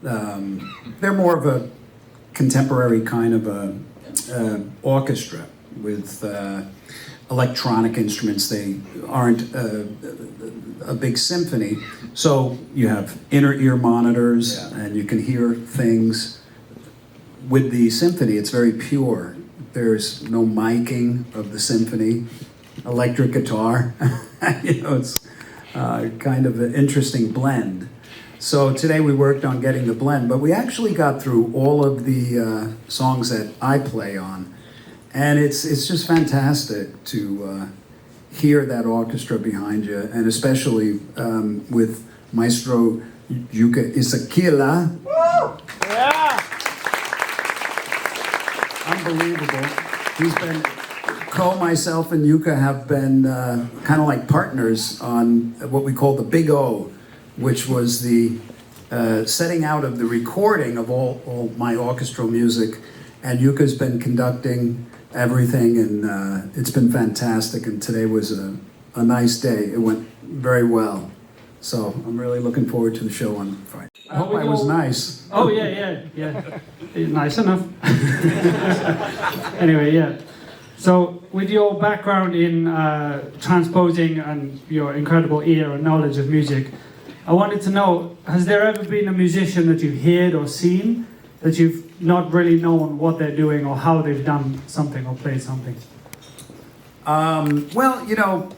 They're more of a contemporary kind of a orchestra with electronic instruments. They aren't a big symphony, so you have inner ear monitors, and you can hear things. With the symphony, it's very pure. There's no miking of the symphony. Electric guitar, it's kind of an interesting blend. So today we worked on getting the blend, but we actually got through all of the songs that I play on, and it's just fantastic to hear that orchestra behind you, and especially with Maestro Yuka Isakila. Yeah. Unbelievable. He's been, myself, and Yuka have been kind of like partners on what we call the Big O, which was the setting out of the recording of all my orchestral music. And Yuka's been conducting everything, and it's been fantastic. And today was a nice day. It went very well. So I'm really looking forward to the show on Friday. I hope I was nice. Oh, yeah. Nice enough. Anyway, yeah. So, with your background in transposing and your incredible ear and knowledge of music, I wanted to know, has there ever been a musician that you've heard or seen that you've not really known what they're doing or how they've done something or played something? Well,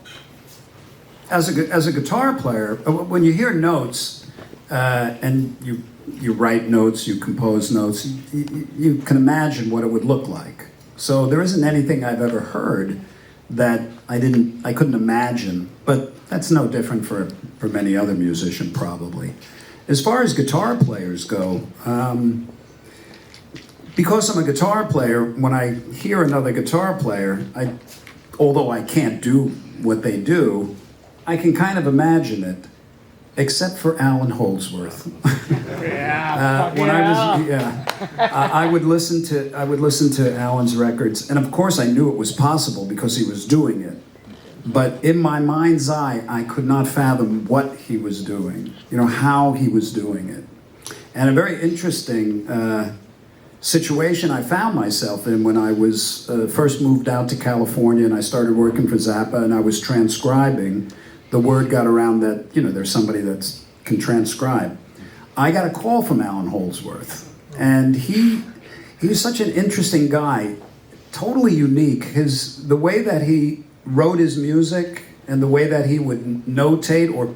as a guitar player, when you hear notes and you write notes, you compose notes, you can imagine what it would look like. So there isn't anything I've ever heard that I couldn't imagine, but that's no different for many other musicians probably. As far as guitar players go, because I'm a guitar player, when I hear another guitar player, although I can't do what they do, I can kind of imagine it, except for Alan Holdsworth. I would listen to Alan's records, and of course I knew it was possible because he was doing it. But in my mind's eye, I could not fathom what he was doing, how he was doing it. And a very interesting situation I found myself in when I was first moved out to California and I started working for Zappa and I was transcribing. The word got around that, there's somebody that can transcribe. I got a call from Alan Holdsworth, and he was such an interesting guy, totally unique. The way that he wrote his music and the way that he would notate or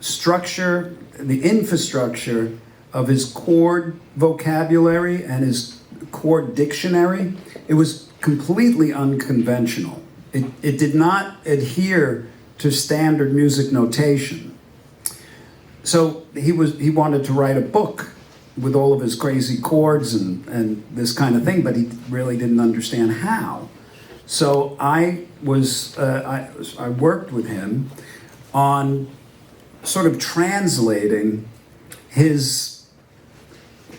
structure the infrastructure of his chord vocabulary and his chord dictionary, it was completely unconventional. It did not adhere to standard music notation. So he wanted to write a book with all of his crazy chords and this kind of thing, but he really didn't understand how. So I worked with him on sort of translating his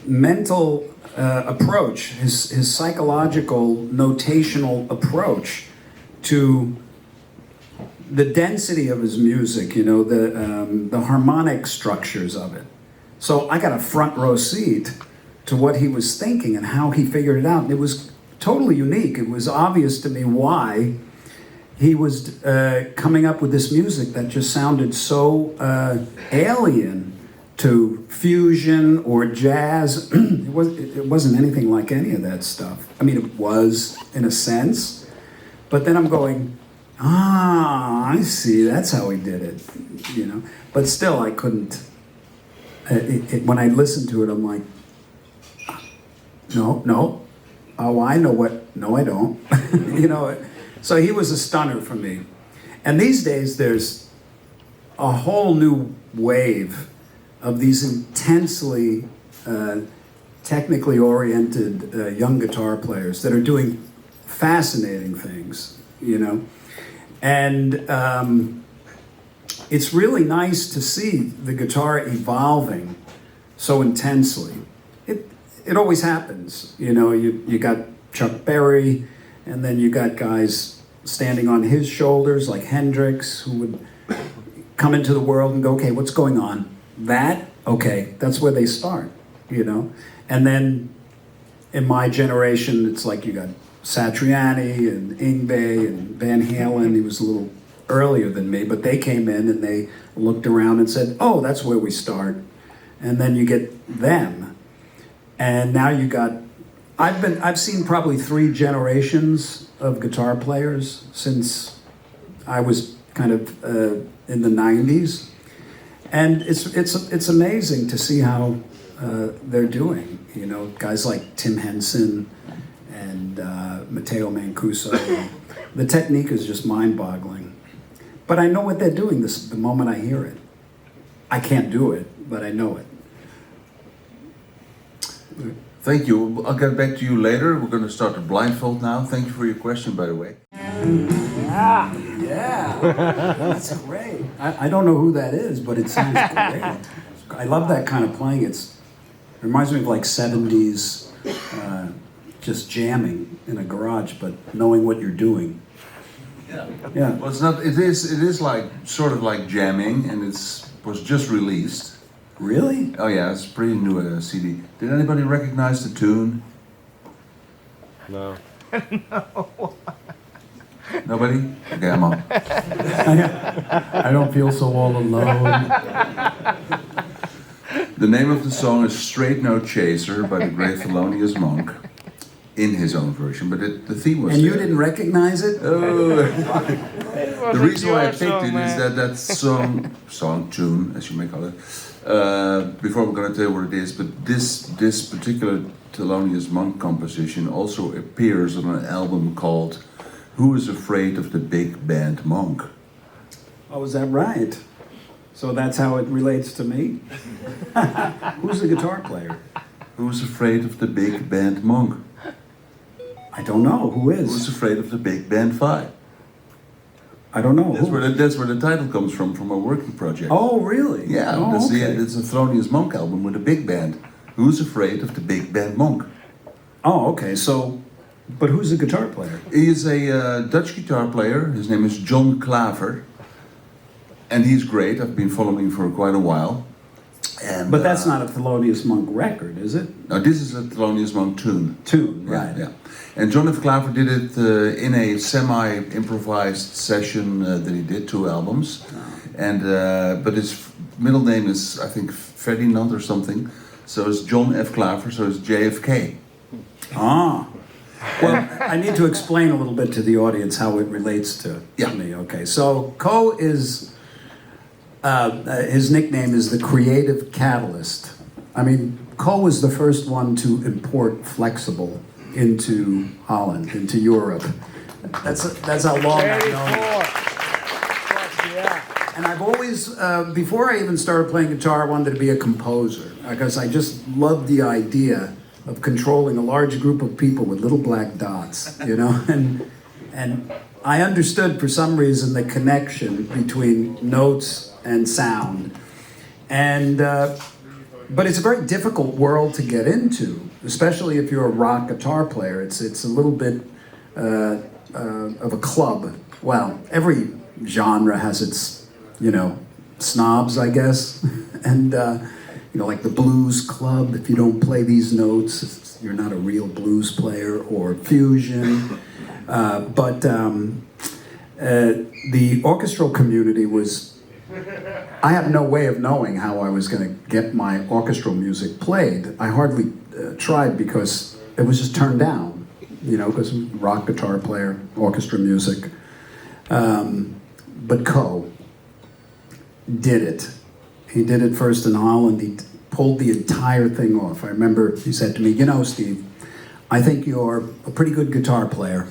mental approach, his psychological notational approach to the density of his music, the harmonic structures of it. So I got a front row seat to what he was thinking and how he figured it out. It was totally unique. It was obvious to me why he was coming up with this music that just sounded so alien to fusion or jazz. It wasn't anything like any of that stuff. I mean, it was in a sense, but then I'm going, I see, that's how he did it, But still, I couldn't, when I listened to it, I'm like, no, oh, I know what, no, I don't, So he was a stunner for me. And these days, there's a whole new wave of these intensely technically oriented young guitar players that are doing fascinating things, And it's really nice to see the guitar evolving so intensely. It always happens, you got Chuck Berry, and then you got guys standing on his shoulders like Hendrix, who would come into the world and go, okay, what's going on? That? okay, that's where they start, you know? And then in my generation, it's like you got Satriani and Yngwie and Van Halen. He was a little earlier than me, but they came in and they looked around and said, oh, that's where we start. And then you get them. And now you got, I've seen probably 3 generations of guitar players since I was kind of in the 90s. And it's amazing to see how they're doing. You know, guys like Tim Henson and Matteo Mancuso. The technique is just mind-boggling. But I know what they're doing the moment I hear it. I can't do it, but I know it. Thank you. I'll get back to you later. We're going to start the blindfold now. Thank you for your question, by the way. Yeah, that's great. I don't know who that is, but it sounds great. I love that kind of playing. It reminds me of like 70s, just jamming in a garage, but knowing what you're doing. Yeah. Well, it's not. It is like sort of like jamming, and was just released. Really? Oh yeah, it's a pretty new CD. Did anybody recognize the tune? No. Nobody? Okay, I'm on. I don't feel so all alone. The name of the song is Straight No Chaser by the great Thelonious Monk, in his own version, but the theme was. And you there. didn't recognize it? The reason why I picked it is that song tune, as you may call it. Before we're going to tell you what it is, but this particular Thelonious Monk composition also appears on an album called "Who Is Afraid of the Big Band Monk?" Oh, is that right? So that's how it relates to me? Who's the guitar player? Who's afraid of the Big Band Monk? I don't know. Who is? Who's afraid of the Big Band 5? I don't know. That's where the title comes from a working project. Oh, really? Yeah, oh, okay. It's a Thelonious Monk album with a big band. Who's afraid of the Big Band Monk? Oh, okay. So, but who's the guitar player? He is a Dutch guitar player. His name is John Klaver. And he's great. I've been following him for quite a while. And, but that's not a Thelonious Monk record, is it? No, this is a Thelonious Monk tune. Tune, right. Yeah. And John F. Klaver did it in a semi-improvised session that he did 2 albums. And but his middle name is, I think, Ferdinand or something. So it's John F. Klaver, so it's JFK. Ah. Well, I need to explain a little bit to the audience how it relates to me. Okay, so Ko is, his nickname is the Creative Catalyst. I mean, Ko was the first one to import flexible into Holland, into Europe. That's how long I've known him. And I've always, before I even started playing guitar, I wanted to be a composer because I just loved the idea of controlling a large group of people with little black dots, you know? And I understood for some reason the connection between notes and sound. And, but it's a very difficult world to get into, especially if you're a rock guitar player. It's a little bit of a club. Well, every genre has its, you know, snobs, I guess. And, you know, like the blues club, if you don't play these notes, you're not a real blues player, or fusion. But the orchestral community was, I had no way of knowing how I was going to get my orchestral music played. I hardly tried because it was just turned down, you know, because I'm a rock guitar player, orchestra music. But Ko did it. He did it first in Holland. He pulled the entire thing off. I remember he said to me, you know, Steve, I think you're a pretty good guitar player,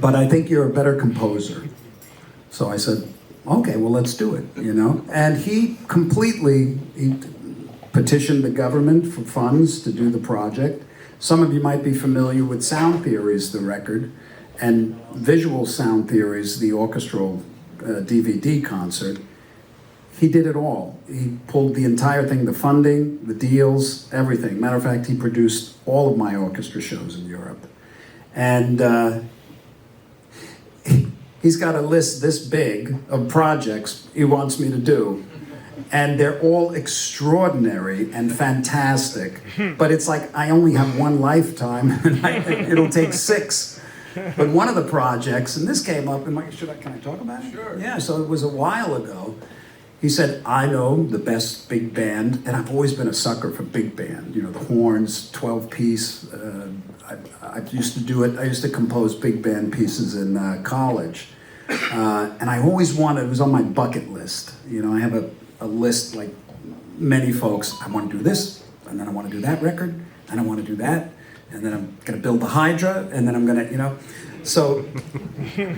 but I think you're a better composer. So I said, okay, well, let's do it, you know? And he petitioned the government for funds to do the project. Some of you might be familiar with Sound Theories, the record, and Visual Sound Theories, the orchestral DVD concert. He did it all. He pulled the entire thing, the funding, the deals, everything. Matter of fact, he produced all of my orchestra shows in Europe. And he's got a list this big of projects he wants me to do. and they're all extraordinary and fantastic. But it's like I only have one lifetime, and it'll take 6. But one of the projects, and this came up, can I talk about it? Sure. Yeah, so it was a while ago. He said, I know the best big band, and I've always been a sucker for big band. You know, the horns, 12-piece. I used to do it. I used to compose big band pieces in college. And I always wanted, it was on my bucket list. You know, I have a list like many folks. I want to do this, and then I want to do that record, and I want to do that, and then I'm going to build the Hydra, and then I'm going to, you know. So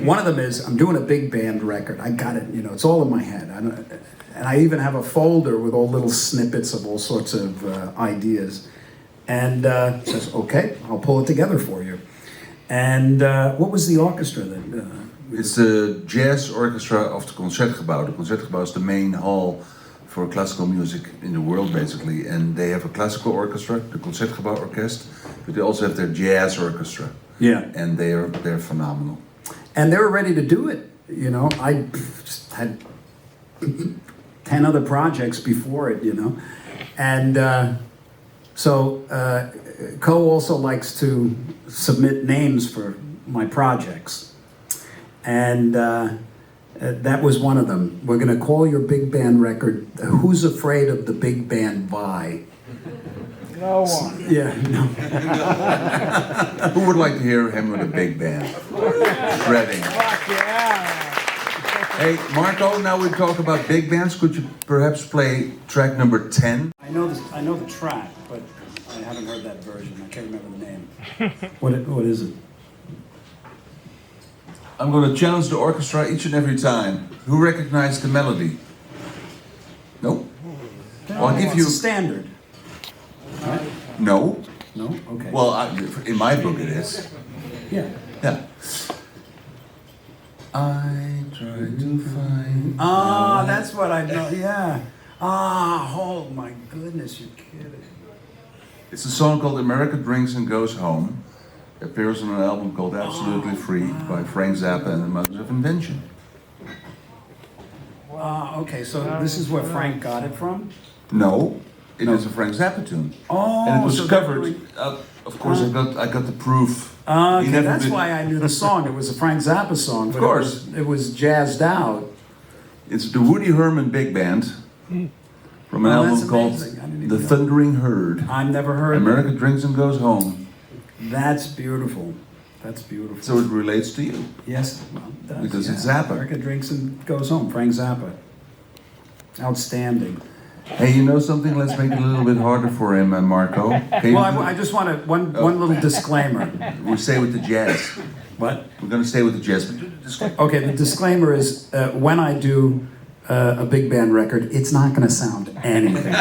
one of them is I'm doing a big band record. I got it, you know, it's all in my head. And I even have a folder with all little snippets of all sorts of ideas. And says, okay, I'll pull it together for you. And what was the orchestra that... It's the jazz orchestra of the Concertgebouw. The Concertgebouw is the main hall for classical music in the world, basically. And they have a classical orchestra, the Concertgebouw Orkest, but they also have their jazz orchestra. Yeah. And they're phenomenal. And they were ready to do it. You know, I just had 10 other projects before it, you know. And so Co also likes to submit names for my projects. And that was one of them. We're going to call your big band record, Who's Afraid of the Big Band Vai? No one. Yeah, no. Who would like to hear him with a big band? Shredding. Fuck yeah. Hey, Marco, now we talk about big bands. Could you perhaps play track number 10? I know the track, but I haven't heard that version. I can't remember the name. What is it? I'm going to challenge the orchestra each and every time. Who recognized the melody? No? Well, I'll give you... It's a standard. No? No? Okay. Well, in my book it is. Yeah. Yeah. I tried to find... Ah, that's what I know, yeah. Ah, oh my goodness, you're kidding. It's a song called America Drinks and Goes Home. It appears on an album called Absolutely Free by Frank Zappa and the Mothers of Invention. Ah, okay, so this is where Frank got it from? No, it is a Frank Zappa tune. Oh, and it was so covered. Of course, I got the proof. Okay, He never that's did- why I knew the song. It was a Frank Zappa song. Of course. It was jazzed out. It's the Woody Herman Big Band from an Oh, album that's called amazing. I didn't even The know. Thundering Herd. I've never heard of America Drinks and Goes Home. it. That's beautiful. That's beautiful. So it relates to you. Yes, well, it does, Because yeah. it's Zappa. America drinks and goes home. Frank Zappa. Outstanding. Hey, you know something? Let's make it a little bit harder for him, Marco. Okay, Well, I just want to, one little disclaimer. we'll stay with the jazz. What? We're going to stay with the jazz, but do the disclaimer. Okay, the disclaimer is when I do a big band record, it's not going to sound anything.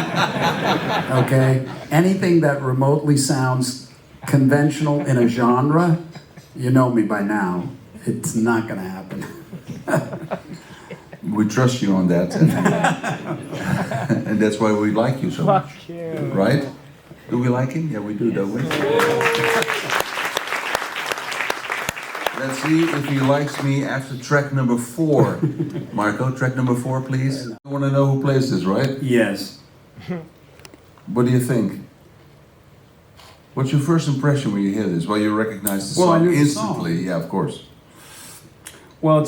Okay? Anything that remotely sounds conventional in a genre, you know me by now, it's not going to happen. We trust you on that, and that's why we like you so much. Fuck you. Right? Do we like him? Yeah, we do, don't we? Let's see if he likes me after track number 4. Marco, track number 4, please. I want to know who plays this, right? Yes. What do you think? What's your first impression when you hear this? Well, you recognize the Well, I song knew the instantly. song. Yeah, of course. Well,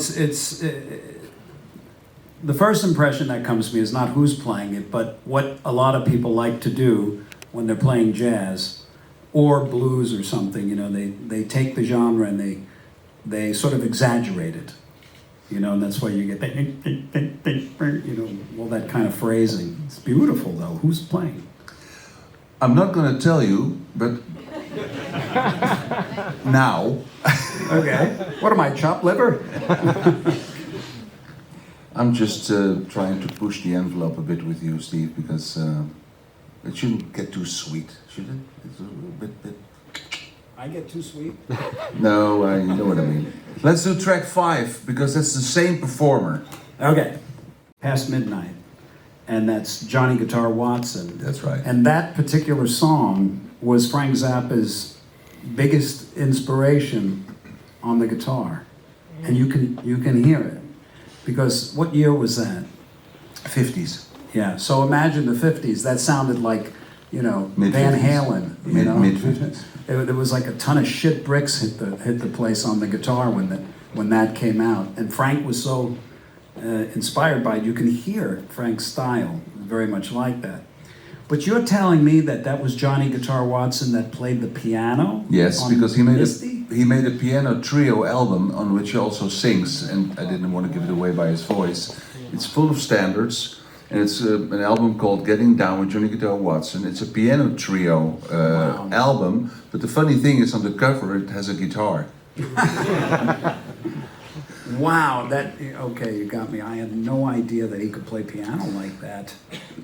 the first impression that comes to me is not who's playing it, but what a lot of people like to do when they're playing jazz or blues or something. You know, they take the genre and they sort of exaggerate it. You know, and that's why you get you know, all that kind of phrasing. It's beautiful, though. Who's playing? I'm not going to tell you, but now. Okay. What am I, chopped liver? I'm just trying to push the envelope a bit with you, Steve, because it shouldn't get too sweet, should it? It's a bit... I get too sweet? No, you know what I mean. Let's do track 5, because that's the same performer. Okay. Past Midnight. And that's Johnny Guitar Watson. That's right. And that particular song was Frank Zappa's biggest inspiration on the guitar. And you can hear it. Because what year was that? 50s. Yeah, so imagine the 50s. That sounded like, you know, Van Halen. You know? Mid-50s. There was like a ton of shit bricks hit the place on the guitar when that came out. And Frank was so inspired by it. You can hear Frank's style, very much like that. But you're telling me that was Johnny Guitar Watson that played the piano? Yes, on because Misty? he made a piano trio album on which he also sings, and I didn't want to give it away by his voice. It's full of standards, and it's an album called Getting Down with Johnny Guitar Watson. It's a piano trio album, but the funny thing is on the cover it has a guitar. Wow, okay, you got me. I had no idea that he could play piano like that.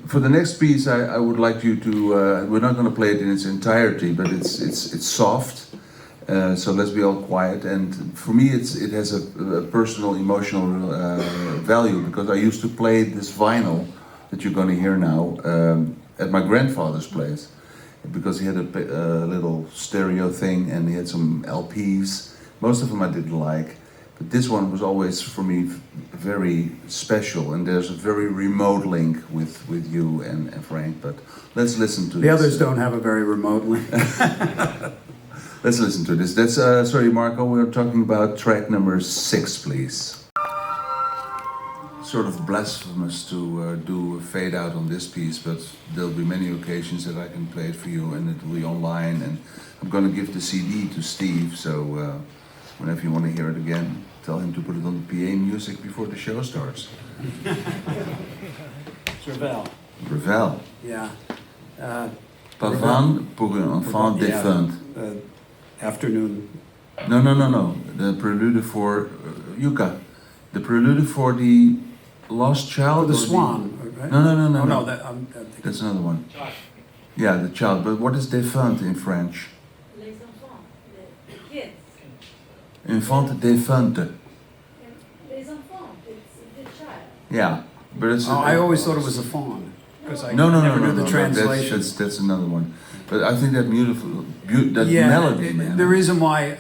For the next piece, I would like you to. We're not going to play it in its entirety, but it's soft. So let's be all quiet. And for me, it has a personal, emotional value because I used to play this vinyl that you're going to hear now at my grandfather's place because he had a little stereo thing and he had some LPs. Most of them I didn't like. But this one was always, for me, very special, and there's a very remote link with you and Frank, but let's listen to this. The others don't have a very remote link. Let's listen to this. That's, sorry Marco, we're talking about track number 6, please. Sort of blasphemous to do a fade out on this piece, but there'll be many occasions that I can play it for you, and it will be online, and I'm going to give the CD to Steve, so whenever you want to hear it again, tell him to put it on the PA music before the show starts. Ravel. Ravel. Yeah. Pavane pour un enfant défunt. Afternoon. No. The prelude for Yuka. The prelude for the lost child. The swan. Right? No. Oh, no, That's another one. Yeah, the child. But what is défunt in French? Les enfants, les kids. Enfant défunte. Les enfants, it's the child. Yeah, but it's. I always thought it was a fawn. Because I No. never knew the translation. That's another one. But I think that that melody, man. The reason why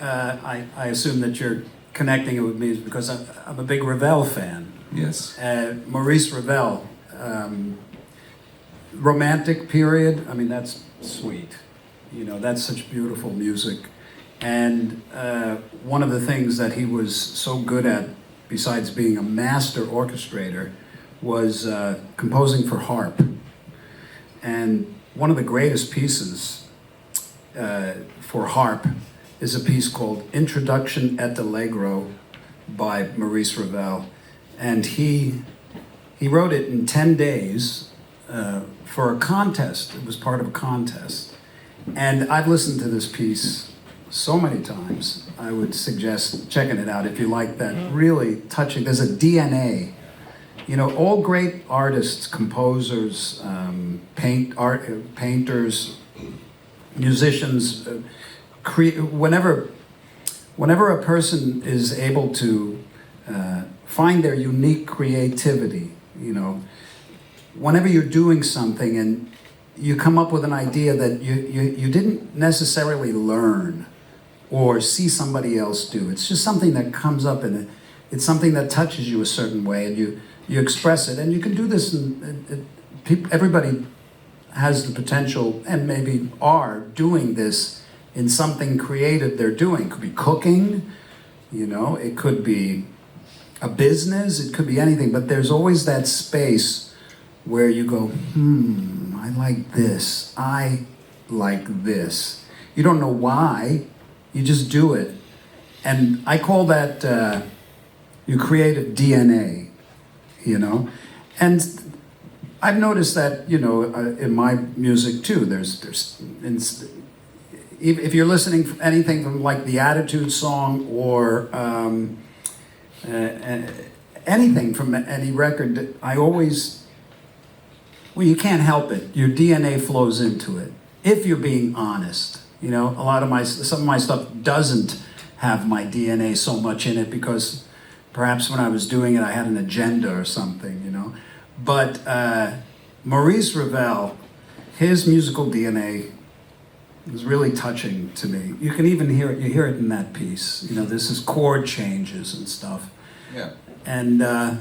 I assume that you're connecting it with me is because I'm a big Ravel fan. Yes. Maurice Ravel, romantic period. I mean, that's sweet. You know, that's such beautiful music. And one of the things that he was so good at, besides being a master orchestrator, was composing for harp. And one of the greatest pieces for harp is a piece called Introduction et Allegro by Maurice Ravel. And he wrote it in 10 days for a contest. It was part of a contest. And I've listened to this piece so many times. I would suggest checking it out if you like that really touching. There's a DNA. You know, all great artists, composers, painters, musicians, whenever a person is able to find their unique creativity, you know, whenever you're doing something and you come up with an idea that you didn't necessarily learn or see somebody else do. It's just something that comes up and it's something that touches you a certain way and you express it. And you can do this, everybody has the potential and maybe are doing this in something creative they're doing. It could be cooking, you know, it could be a business, it could be anything, but there's always that space where you go, I like this, I like this. You don't know why, you just do it. And I call that your creative DNA, you know? And I've noticed that, you know, in my music too, if you're listening to anything from like the Attitude song or anything from any record, you can't help it. Your DNA flows into it. If you're being honest, you know, some of my stuff doesn't have my DNA so much in it because perhaps when I was doing it, I had an agenda or something, you know. But Maurice Ravel, his musical DNA is really touching to me. You can even hear it. You hear it in that piece. You know, this is chord changes and stuff. Yeah. And I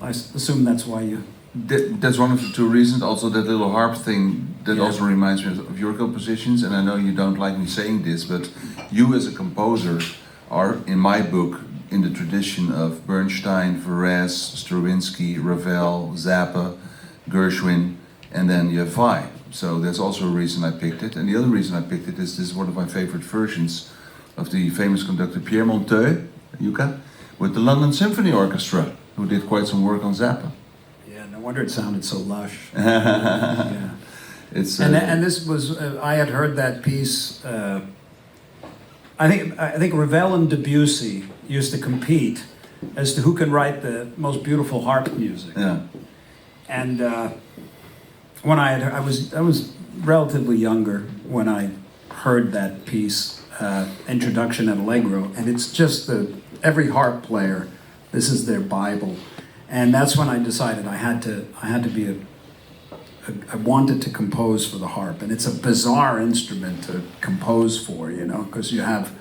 assume that's why you That's one of the two reasons. Also, that little harp thing that Yeah. also reminds me of your compositions. And I know you don't like me saying this, but you as a composer are, in my book, in the tradition of Bernstein, Varese, Stravinsky, Ravel, Zappa, Gershwin, and then you have Vai. So that's also a reason I picked it. And the other reason I picked it is this is one of my favorite versions of the famous conductor Pierre Monteux, Yuka, with the London Symphony Orchestra, who did quite some work on Zappa. Yeah, no wonder it sounded so lush. Yeah. It's And this was I had heard that piece. I think Ravel and Debussy used to compete as to who can write the most beautiful harp music. yeah. And when I was relatively younger when I heard that piece, Introduction at Allegro, and it's just every harp player, this is their Bible, and that's when I decided I had to be I wanted to compose for the harp, and it's a bizarre instrument to compose for, because you have.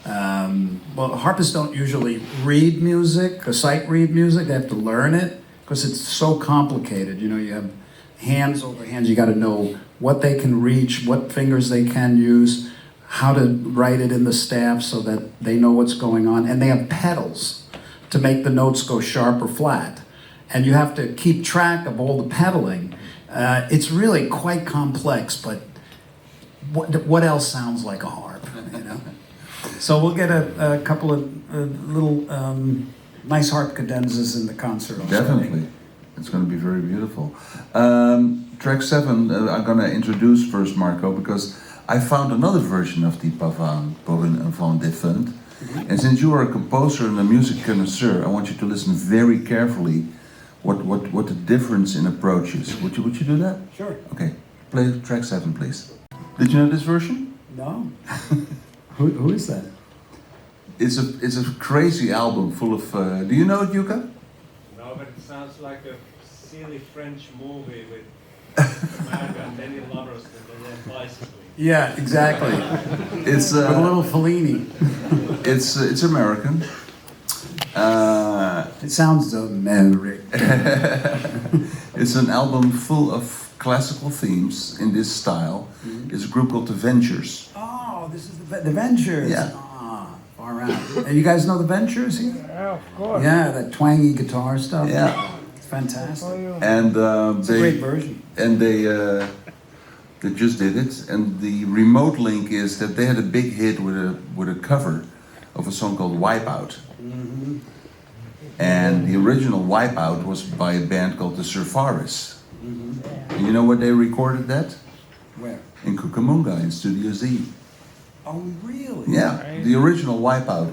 Harpists don't usually read music, or sight read music. They have to learn it because it's so complicated. You have hands over hands. You got to know what they can reach, what fingers they can use, how to write it in the staff so that they know what's going on. And they have pedals to make the notes go sharp or flat. And you have to keep track of all the pedaling. It's really quite complex, but what else sounds like a harp, So we'll get a couple of little nice harp cadenzas in the concert. Definitely. It's going to be very beautiful. Track 7, I'm going to introduce first, Marco, because I found another version of the Pavane pour un enfant défunt. And since you are a composer and a music connoisseur, I want you to listen very carefully what the difference in approach is. Would you do that? Sure. Okay. Play track 7, please. Did you know this version? No. Who is that? It's a crazy album full of... do you know it, Yuka? No, but it sounds like a silly French movie with America and many lovers and then bicycling. Yeah, exactly. It's With a little Fellini. it's American. It sounds American. It's an album full of classical themes in this style. It's a group called The Ventures. Oh, this is the Ventures. Yeah. Ah, far out. And you guys know the Ventures here? Yeah, of course. Yeah, that twangy guitar stuff. Yeah. It's fantastic. And It's a great version. And they just did it. And the remote link is that they had a big hit with a cover of a song called Wipeout. Mm-hmm. And the original Wipeout was by a band called the Surfaris. Mm-hmm. And you know where they recorded that? Where? In Cucamonga, in Studio Z. Oh, really? Yeah, the original Wipeout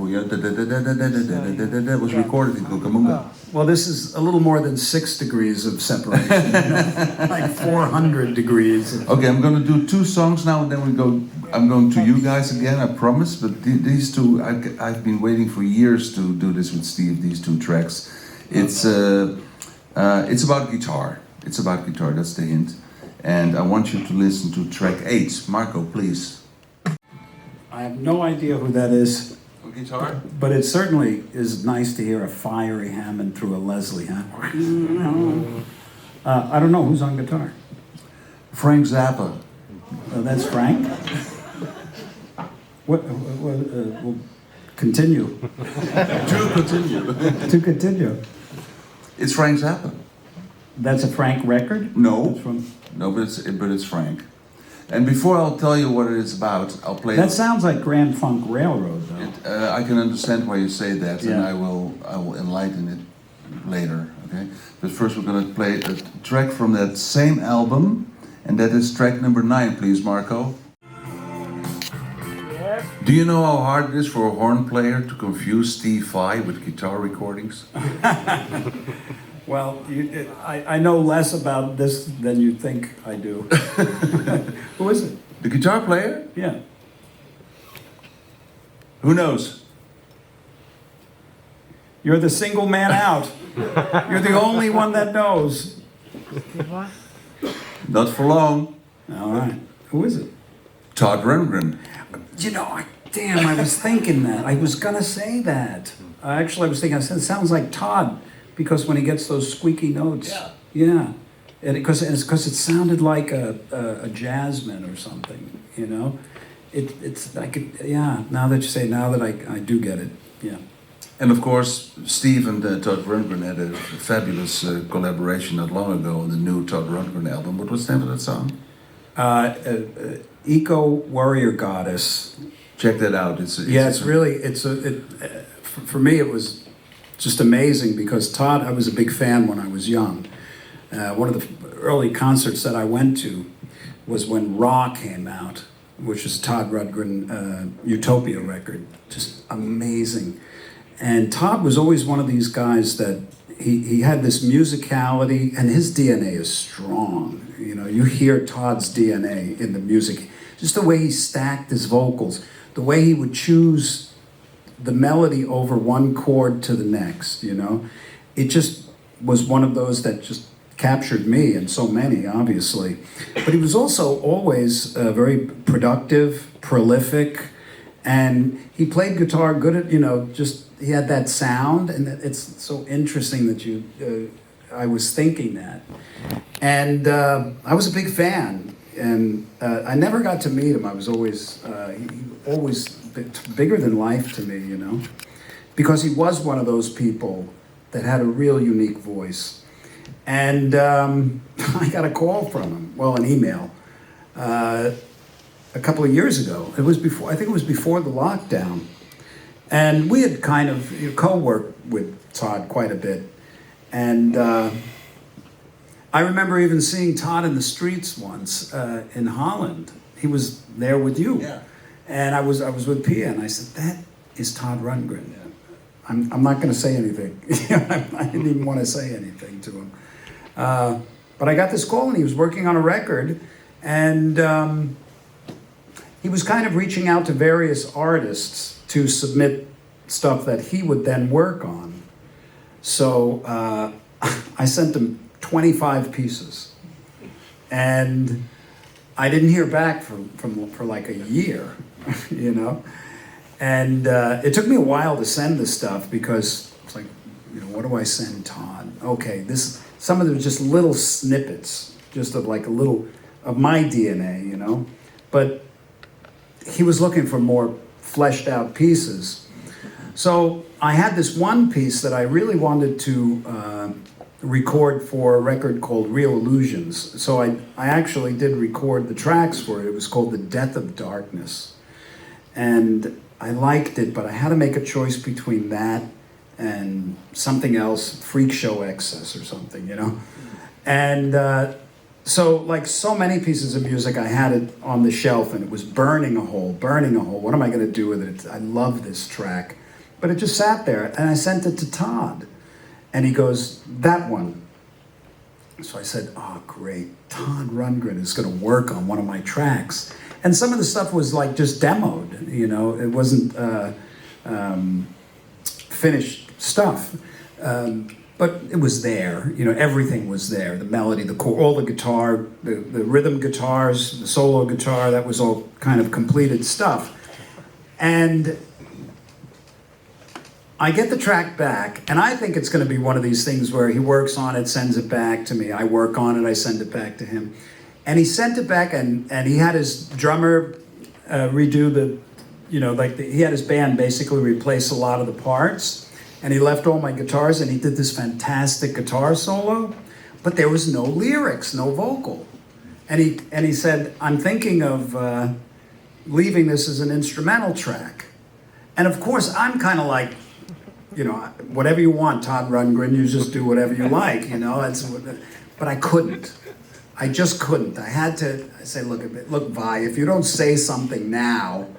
was recorded in Cucamonga. Well, this is a little more than 6 degrees of separation. Like 400 degrees. Okay, I'm going to do 2 songs now, and then I'm going to you guys again, I promise. But these two, I've been waiting for years to do this with Steve. These 2 tracks. It's about guitar. It's about guitar. That's the hint. And I want you to listen to track 8. Marco, please. I have no idea who that is, Guitar? but it certainly is nice to hear a fiery Hammond through a Leslie, huh? I don't know who's on guitar. Frank Zappa. That's Frank. We'll continue. To continue. To continue. It's Frank Zappa. That's a Frank record? No. That's from... No, but it's Frank. And before I'll tell you what it is about, I'll play. That sounds like Grand Funk Railroad, though. I can understand why you say that, and Yeah. I will enlighten it later. Okay, but first we're going to play a track from that same album, and that is track number 9, please, Marco. Yes. Do you know how hard it is for a horn player to confuse Steve Vai with guitar recordings? Well, I know less about this than you think I do. Who is it? The guitar player? Yeah. Who knows? You're the single man out. You're the only one that knows. Not for long. All right. Who is it? Todd Rundgren. You know, I was thinking that. I was going to say that. Actually, I was thinking, I said, it sounds like Todd, because when he gets those squeaky notes. Yeah. Yeah, and because it sounded like a jazzman or something, you know. It's I could, yeah. Now that you say, now that I do get it, yeah. And of course, Steve and Todd Rundgren had a fabulous collaboration not long ago on the new Todd Rundgren album. What was the name of that song? Eco Warrior Goddess. Check that out. For me it was just amazing because Todd, I was a big fan when I was young. One of the early concerts that I went to was when Raw came out, which is Todd Rundgren Utopia record. Just amazing. And Todd was always one of these guys that he had this musicality, and his DNA is strong. You know, you hear Todd's DNA in the music. Just the way he stacked his vocals, the way he would choose the melody over one chord to the next, you know. It just was one of those that just captured me, and so many, obviously. But he was also always very productive, prolific, and he played guitar good at, you know, just, he had that sound, and it's so interesting that I was thinking that. And I was a big fan, and I never got to meet him. I was always, he always bigger than life to me, you know, because he was one of those people that had a real unique voice. And I got a call from him, well, an email, a couple of years ago. It was before, I think it was before the lockdown. And we had kind of co-worked with Todd quite a bit. And I remember even seeing Todd in the streets once in Holland. He was there with you. Yeah. And I was with Pia, and I said, that is Todd Rundgren. I'm not going to say anything. I didn't even want to say anything to him. But I got this call, and he was working on a record, and he was kind of reaching out to various artists to submit stuff that he would then work on. So I sent him 25 pieces, and I didn't hear back for like a year, you know. And it took me a while to send this stuff because it's like, you know, what do I send Todd? Okay, some of them are just little snippets, just of like a little of my DNA, you know. But he was looking for more fleshed out pieces. So I had this one piece that I really wanted to record for a record called Real Illusions. So I actually did record the tracks for it. It was called The Death of Darkness. And I liked it, but I had to make a choice between that and something else, Freak Show Excess or something, you know? And so, like so many pieces of music, I had it on the shelf, and it was burning a hole. What am I going to do with it? I love this track. But it just sat there, and I sent it to Todd. And he goes, that one. So I said, oh, great. Todd Rundgren is going to work on one of my tracks. And some of the stuff was like just demoed, you know, it wasn't finished stuff. But it was there, you know, everything was there. The melody, the chord, all the guitar, the rhythm guitars, the solo guitar, that was all kind of completed stuff. And I get the track back, and I think it's going to be one of these things where he works on it, sends it back to me. I work on it, I send it back to him. And he sent it back, and he had his drummer redo the, you know, like he had his band basically replace a lot of the parts. And he left all my guitars, and he did this fantastic guitar solo, but there was no lyrics, no vocal. And he said, I'm thinking of leaving this as an instrumental track. And of course, I'm kind of like, you know, whatever you want, Todd Rundgren, you just do whatever you like, you know. But I couldn't. I just couldn't. I had to say, look, Vi, if you don't say something now,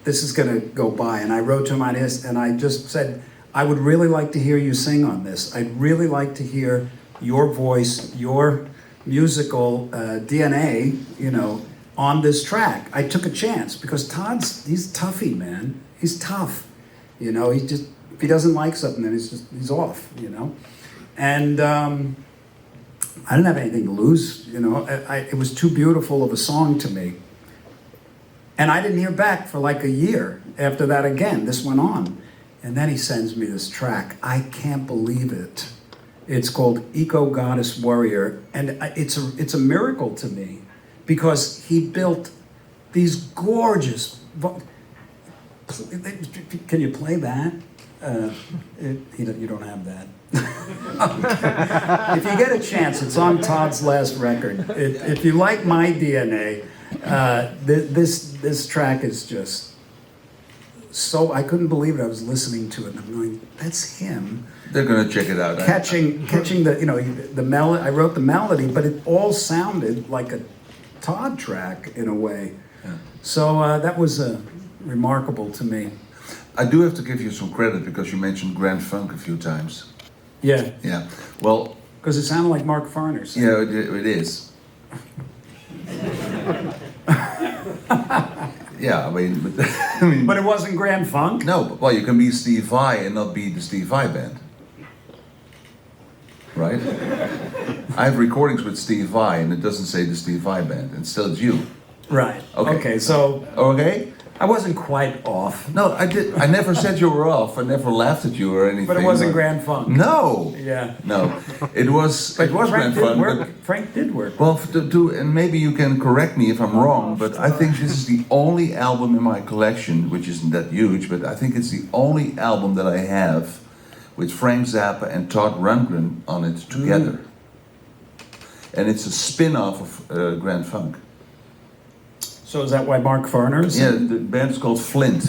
this is going to go by. And I wrote to him on his, and I just said, I would really like to hear you sing on this. I'd really like to hear your voice, your musical DNA, you know, on this track. I took a chance because he's toughy, man. He's tough. You know, if he doesn't like something, then he's off, you know. And I didn't have anything to lose, you know. It was too beautiful of a song to me. And I didn't hear back for like a year after that again. This went on. And then he sends me this track. I can't believe it. It's called Eco Goddess Warrior, and it's a miracle to me because he built these gorgeous. Can you play that? You don't have that. If you get a chance, it's on Todd's last record. If you like my DNA, this track is just so. I couldn't believe it. I was listening to it, and I'm going, "That's him." They're gonna check it out. Catching the melody. I wrote the melody, but it all sounded like a Todd track in a way. Yeah. So that was remarkable to me. I do have to give you some credit because you mentioned Grand Funk a few times. Yeah. Yeah. Well. Because it sounded like Mark Farner's. Yeah, it is. Yeah, I mean, But it wasn't Grand Funk? No, well, you can be Steve Vai and not be the Steve Vai band. Right? I have recordings with Steve Vai and it doesn't say the Steve Vai band, and still it's you. Right. Okay. Okay, so Okay? I wasn't quite off. No, I never said you were off. I never laughed at you or anything. But it wasn't Grand Funk. No. Yeah. No. It was But Grand Frank did Funk. work. But, Frank did work. well, and maybe you can correct me if I'm wrong, but I think this is the only album in my collection, which isn't that huge, but I think it's the only album that I have with Frank Zappa and Todd Rundgren on it together. And it's a spin-off of Grand Funk. So is that why Mark Farner's? Yeah, the band is called Flint.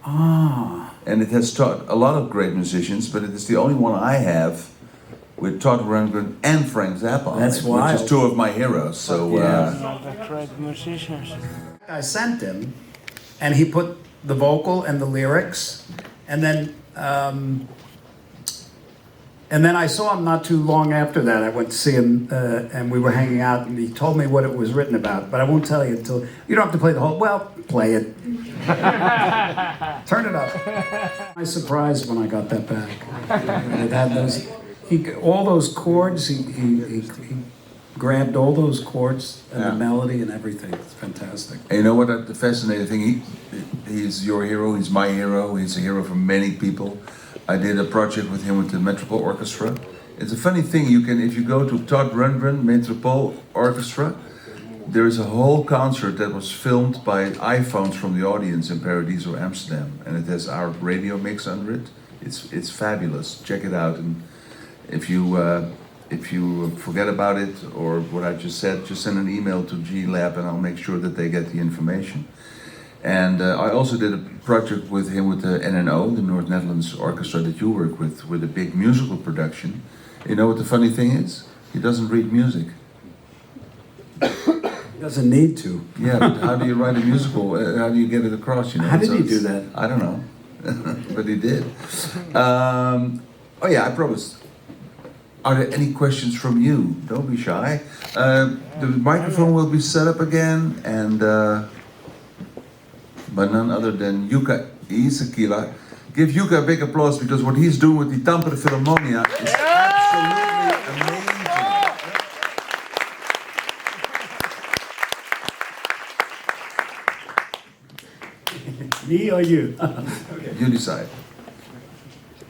Ah. And it has taught a lot of great musicians, but it is the only one I have with Todd Rundgren and Frank Zappa on That's it, wild. which is two of my heroes. So I sent him, and he put the vocal and the lyrics, and then I saw him not too long after that. I went to see him, and we were hanging out, and he told me what it was written about. But I won't tell you until you don't have to play the whole. Well, play it. Turn it up. I was surprised when I got that back. It had those. All those chords. He grabbed all those chords and the melody and everything. It's fantastic. and you know what? The fascinating thing. He's your hero. He's my hero. He's a hero for many people. I did a project with him with the Metropole Orchestra. It's a funny thing, if you go to Todd Rundgren Metropole Orchestra, there is a whole concert that was filmed by iPhones from the audience in Paradiso, Amsterdam, and it has our radio mix under it. It's fabulous. Check it out, and if you forget about it or what I just said, just send an email to G Lab and I'll make sure that they get the information. And I also did a project with him with the NNO, the North Netherlands Orchestra that you work with a big musical production. You know what the funny thing is? He doesn't read music. He doesn't need to. Yeah, but how do you write a musical? How do you get it across? You know? How did he it's- do that? I don't know, but he did. Oh yeah, I promised. Are there any questions from you? Don't be shy. The microphone will be set up again, and by none other than Jukka Iisekila. Give Jukka a big applause because what he's doing with the Tampere Philharmonia is absolutely amazing. Me or you? You decide.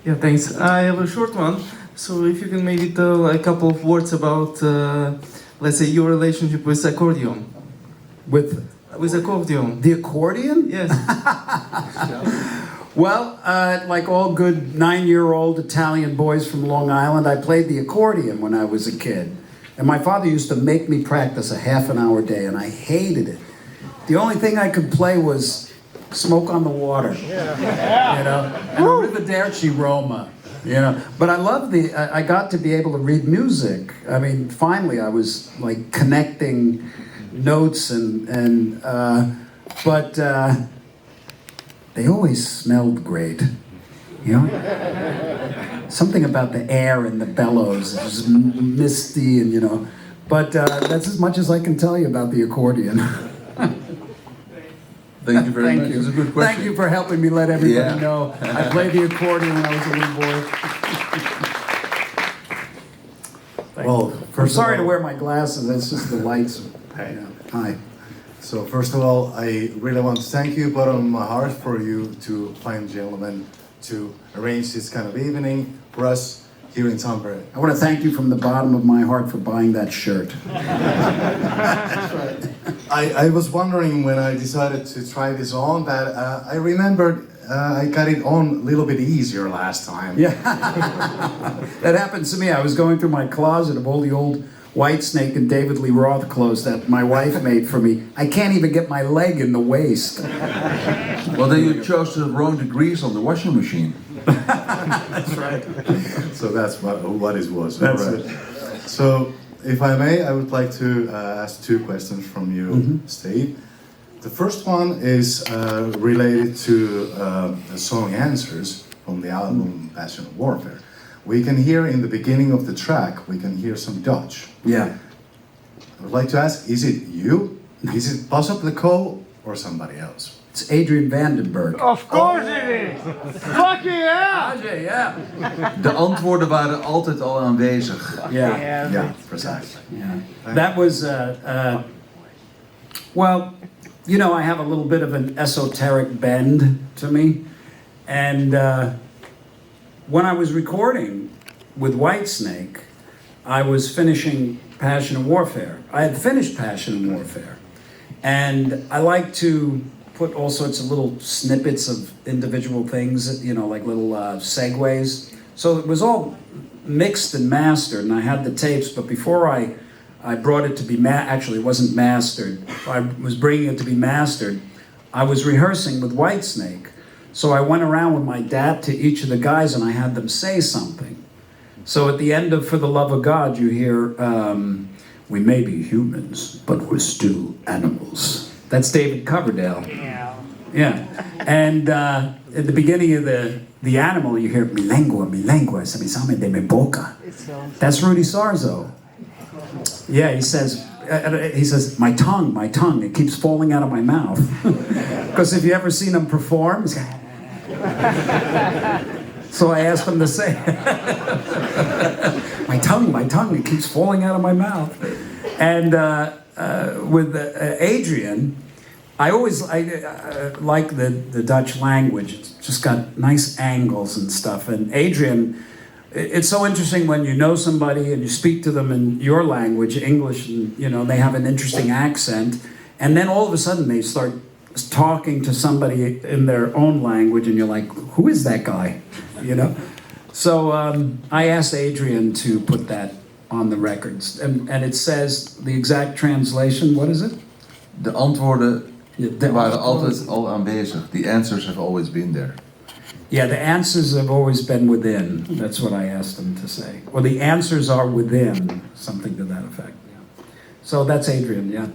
Yeah, thanks. I have a short one. So if you can maybe tell a couple of words about, let's say, your relationship with accordion. With accordion. the accordion? Yes. Well, like all good 9-year-old Italian boys from Long Island, I played the accordion when I was a kid. And my father used to make me practice a half an hour a day, and I hated it. The only thing I could play was Smoke on the Water. Yeah. You know? And Arrivederci Roma. You know, but I love I got to be able to read music. I mean, finally I was like connecting notes but they always smelled great, you know? Something about the air and the bellows, it was misty and, you know, but that's as much as I can tell you about the accordion. Thank you very Thank much. you. It's a good question. Thank you for helping me let everybody Yeah. know I played the accordion when I was a little boy. Well, I'm first sorry of to all, wear my glasses, that's just the lights. Yeah. Hi. So first of all, I really want to thank you, bottom of my heart, for you to find gentlemen to arrange this kind of evening for us here in Tampere. I want to thank you from the bottom of my heart for buying that shirt. I was wondering when I decided to try this on that I remembered I got it on a little bit easier last time. Yeah, that happens to me. I was going through my closet of all the old Whitesnake and David Lee Roth clothes that my wife made for me. I can't even get my leg in the waist. Well, then you chose the wrong degrees on the washing machine. That's right. So that's what it was. That's All right. So, if I may, I would like to ask two questions from you, Steve. The first one is related to the song Answers from the album Passion of Warfare. We can hear in the beginning of the track, we can hear some Dutch. Yeah. I would like to ask, is it you? Is it possibly Cole or somebody else? It's Adrian Vandenberg. Of course it is! Fucking hell! Ajay, yeah. De antwoorden waren altijd al aanwezig. Yeah. Yeah, precisely. Yeah. That was, well, you know, I have a little bit of an esoteric bend to me. And when I was recording with Whitesnake, I was finishing Passion and Warfare. I had finished Passion and Warfare. And I like to put all sorts of little snippets of individual things, you know, like little segues. So it was all mixed and mastered, and I had the tapes, but before I brought it to be, actually it wasn't mastered, I was bringing it to be mastered, I was rehearsing with Whitesnake. So I went around with my dad to each of the guys and I had them say something. So at the end of For the Love of God, you hear, we may be humans, but we're still animals. That's David Coverdale. Yeah. And at the beginning of the animal, you hear, mi lengua, se me same de mi boca. That's Rudy Sarzo. Yeah, he says, my tongue, it keeps falling out of my mouth. Because if you ever seen him perform, he's like, so I asked him to say, my tongue, it keeps falling out of my mouth. And with Adrian, I always like the Dutch language. It's just got nice angles and stuff. And Adrian, it's so interesting when you know somebody and you speak to them in your language, English, and you know they have an interesting accent, and then all of a sudden they start talking to somebody in their own language, and you're like, who is that guy? You know. So I asked Adrian to put that on the records, and it says the exact translation. What is it? De antwoorden waren altijd al aanwezig. The answers have always been there. Yeah, the answers have always been within. That's what I asked him to say. Or the answers are within, something to that effect. Yeah. So that's Adrian, yeah.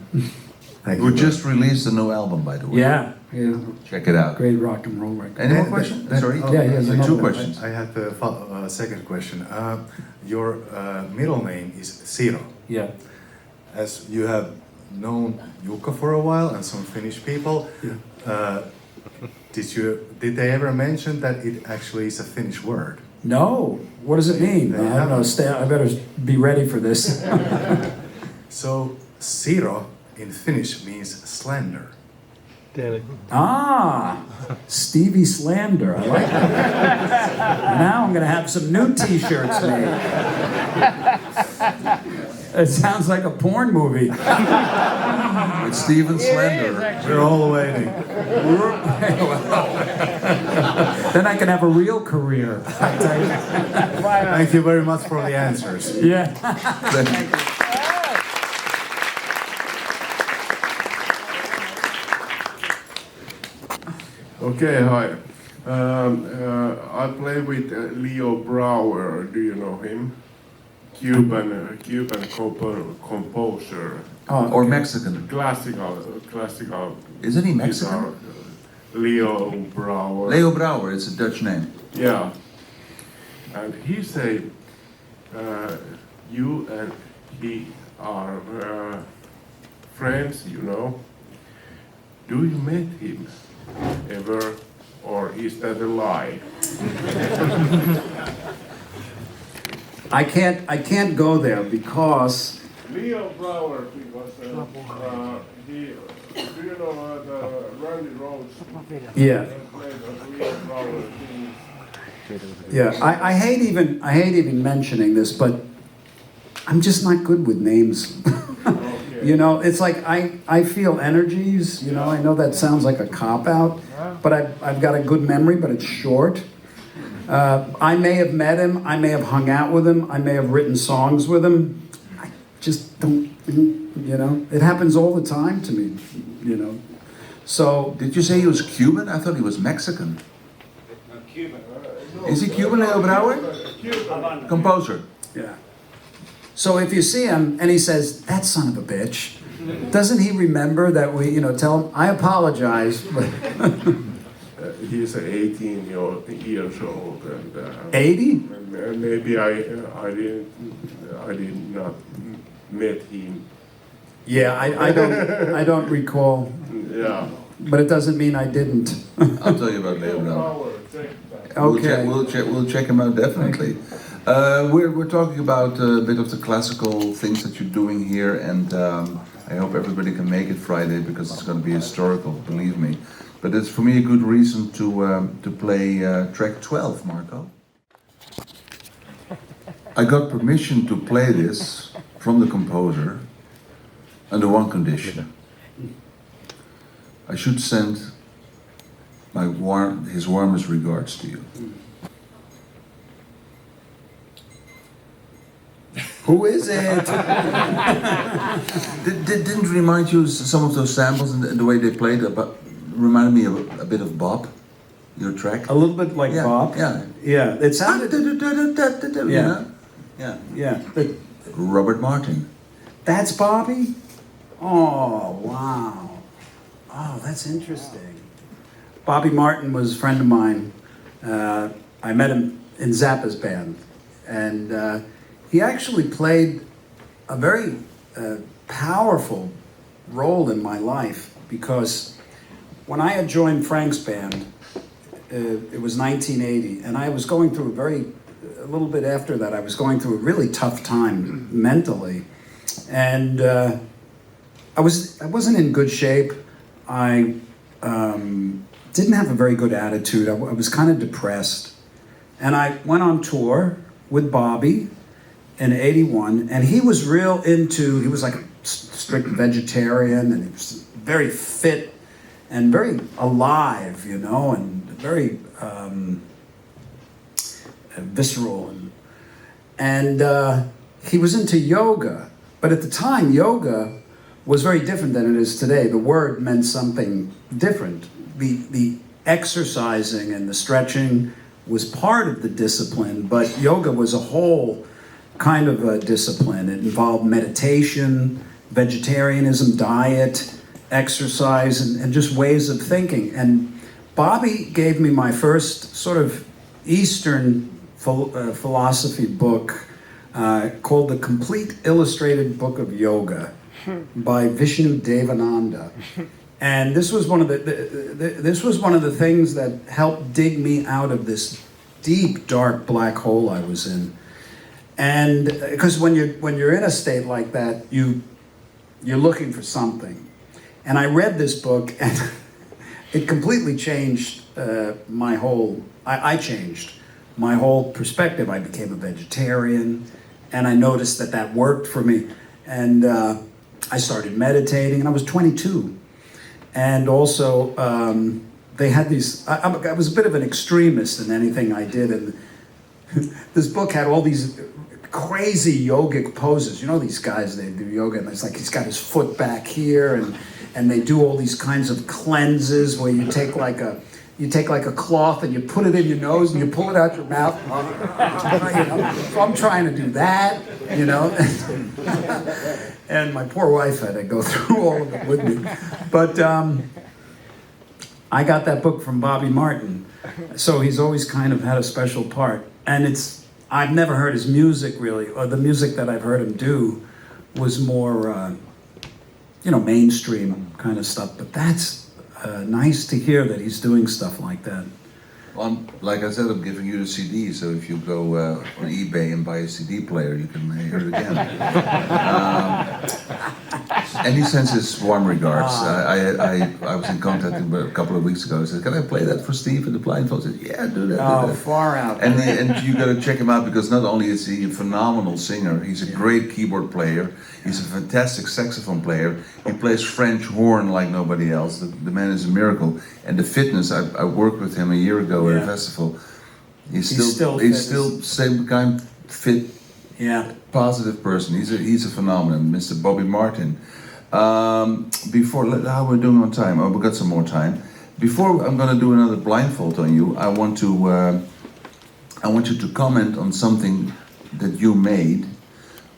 Thank We you. just released a new album, by the way. Yeah. Check it out. Great rock and roll record. Any more questions? Sorry? Yeah, yeah, Two another one. questions. I had the second question. Your middle name is Siro. Yeah. As you have known Jukka for a while and some Finnish people, did they ever mention that it actually is a Finnish word? No. What does it mean? I don't know. I better be ready for this. So, Siro in Finnish means slender. Stevie Slander. I like that. Now I'm going to have some new t-shirts made. It sounds like a porn movie. With Steven Slender. We're all waiting. Then I can have a real career. I tell you. Thank you very much for the answers. Yeah. Okay, hi. I play with Leo Brouwer. Do you know him? Cuban composer. Or Mexican. Classical. Isn't he guitar. Mexican? Leo Brouwer. Leo Brouwer, it's a Dutch name. Yeah. And he said, you and he are friends, you know. Do you met him ever, or is that a lie? I can't go there because Leo Brouwer, because he, do you know the Randy Rhoads? yeah. Played Leo Brouwer. Yeah, I hate even mentioning this, but I'm just not good with names. You know, it's like I feel energies. You know, I know that sounds like a cop out, but I've got a good memory, but it's short. I may have met him, I may have hung out with him, I may have written songs with him. I just don't, you know, it happens all the time to me, you know. So, Did you say he was Cuban? I thought he was Mexican. Cuban. Is he Cuban, Leo Brouwer? Composer. yeah. So if you see him and he says, "That son of a bitch," doesn't he remember that we, you know, tell him, "I apologize," but He's 18 years old, and 80? maybe I did not met him. Yeah, I don't recall, Yeah. but it doesn't mean I didn't. I'll tell you about Leo Brouwer. Okay. We'll check him out definitely. We're talking about a bit of the classical things that you're doing here, and I hope everybody can make it Friday because it's going to be historical, believe me. But it's for me a good reason to play track 12, Marco. I got permission to play this from the composer under one condition. I should send his warmest regards to you. Who is it? Didn't it remind you some of those samples and the way they played? Reminded me of a bit of Bob, your track. A little bit like Yeah, Bob. yeah. Yeah, it sounded. Yeah. Yeah, yeah. But Robert Martin. that's Bobby? Oh, wow. Oh, that's interesting. Bobby Martin was a friend of mine. I met him in Zappa's band. And he actually played a very powerful role in my life because when I had joined Frank's band, it was 1980, and I was going through a little bit after that, I was going through a really tough time mentally. And I wasn't in good shape. I didn't have a very good attitude. I was kind of depressed. And I went on tour with Bobby in '81, and he was he was like a strict vegetarian, and he was very fit and very alive, you know, and very visceral. And he was into yoga, but at the time, yoga was very different than it is today. The word meant something different. The exercising and the stretching was part of the discipline, but yoga was a whole kind of a discipline. It involved meditation, vegetarianism, diet, exercise, and just ways of thinking. And Bobby gave me my first sort of Eastern philosophy book called The Complete Illustrated Book of Yoga by Vishnu Devananda. And this was one of the things that helped dig me out of this deep, dark black hole I was in. And because when you're in a state like that, you're looking for something. And I read this book, and it completely changed my whole. I changed my whole perspective. I became a vegetarian, and I noticed that worked for me. And I started meditating, and I was 22. And also, they had these. I was a bit of an extremist in anything I did, and this book had all these crazy yogic poses. You know, these guys, they do yoga, and it's like he's got his foot back here, and they do all these kinds of cleanses where you take like a cloth and you put it in your nose and you pull it out your mouth. You know? So I'm trying to do that, you know. And my poor wife had to go through all of it with me. But I got that book from Bobby Martin. So he's always kind of had a special part. And I've never heard his music really, or the music that I've heard him do was more, mainstream kind of stuff. But that's nice to hear that he's doing stuff like that. Like I said, I'm giving you the CD, so if you go on eBay and buy a CD player, you can hear it again. And he sends his warm regards. I was in contact with him a couple of weeks ago. He said, "Can I play that for Steve?" And the blindfold said, "Yeah, do that." Oh, do that. far out. And you got to check him out because not only is he a phenomenal singer, he's a great keyboard player. He's a fantastic saxophone player. He plays French horn like nobody else. The man is a miracle. And the fitness, I worked with him a year ago at a festival. He's still same kind fit, positive person. He's a phenomenon, Mr. Bobby Martin. Before, how we're doing on time? Oh, we got some more time. Before I'm going to do another blindfold on you, I want you to comment on something that you made.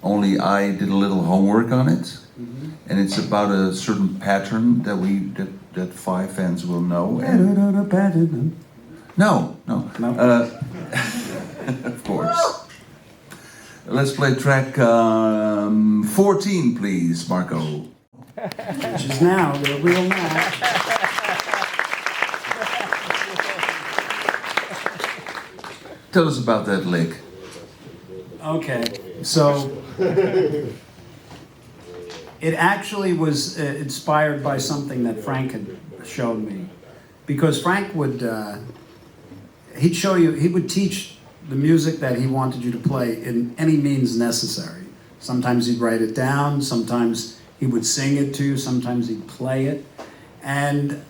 Only I did a little homework on it, and it's about a certain pattern that five fans will know. No. Of course. Let's play track 14, please, Marco. Which is now the real match. Tell us about that lick. Okay, so it actually was inspired by something that Frank had shown me, because Frank would he would teach the music that he wanted you to play in any means necessary. Sometimes he'd write it down, sometimes he would sing it to you, sometimes he'd play it, and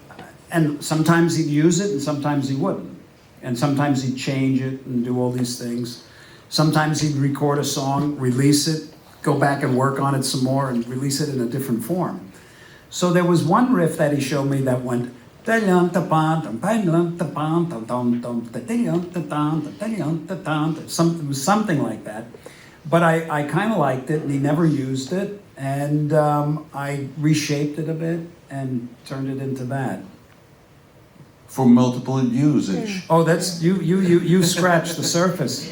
sometimes he'd use it and sometimes he wouldn't, and sometimes he'd change it and do all these things. Sometimes he'd record a song, release it, go back and work on it some more and release it in a different form. So there was one riff that he showed me that went something like that. But I kind of liked it, and he never used it, and I reshaped it a bit and turned it into that. For multiple usage. Oh, that's you scratched the surface.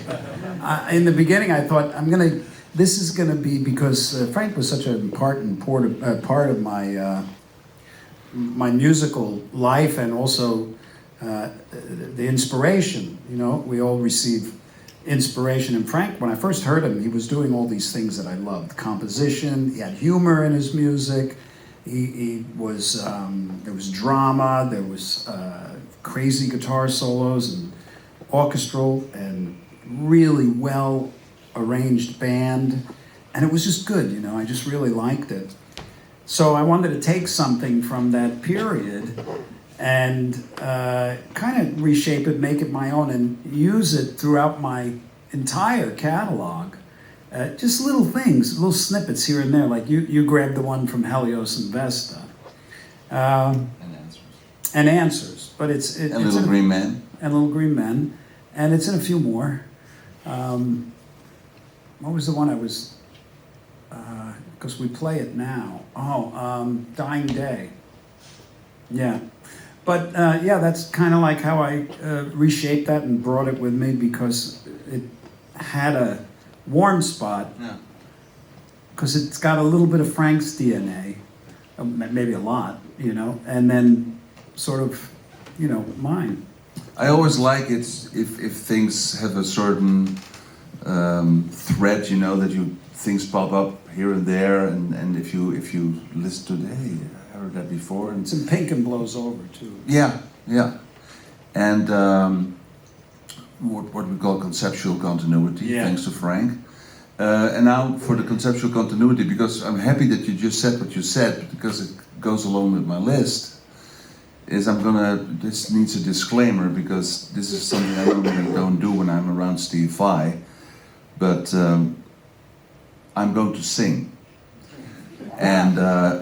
In the beginning, I thought this is gonna be because Frank was such an important part of my my musical life, and also the inspiration. You know, we all receive inspiration. And Frank, when I first heard him, he was doing all these things that I loved: composition. He had humor in his music. He was there was drama. There was crazy guitar solos and orchestral and really well arranged band, and it was just good. You know, I just really liked it. So I wanted to take something from that period and kind of reshape it, make it my own, and use it throughout my entire catalog. Just little things, little snippets here and there, like you grabbed the one from Helios and Vesta. And Answers. But it's Little Green Men. And Little Green Men. And it's in a few more. What was the one I was... because we play it now. Dying Day. Yeah. But that's kind of like how I reshaped that and brought it with me, because it had a warm spot. Yeah. Because it's got a little bit of Frank's DNA, maybe a lot, you know, and then sort of, you know, mine. I always like it if things have a certain thread, you know, that things pop up here and there, and if you listen to it, hey, I heard that before. And it's in Pink and Blows Over too. Yeah. And what we call conceptual continuity, thanks to Frank. And now for the conceptual continuity, because I'm happy that you just said what you said, because it goes along with my list. This needs a disclaimer, because this is something I normally don't do when I'm around Steve Vai, but I'm going to sing. And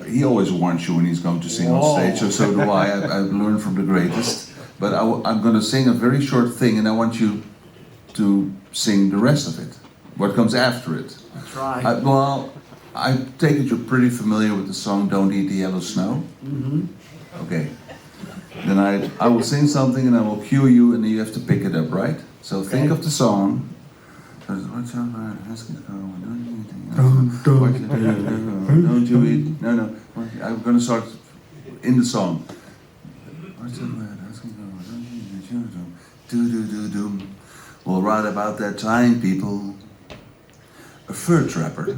he always warns you when he's going to sing on stage, so do I. I've learned from the greatest. But I'm going to sing a very short thing, and I want you to sing the rest of it, what comes after it. I'll try. I take it you're pretty familiar with the song Don't Eat the Yellow Snow? Mm-hmm. Okay. Then I will sing something and I will cue you, and then you have to pick it up, right? So think of the song. Don't you eat? No. I'm going to start in the song. Do-do-do-doom. Well, right about that time, people, a fur trapper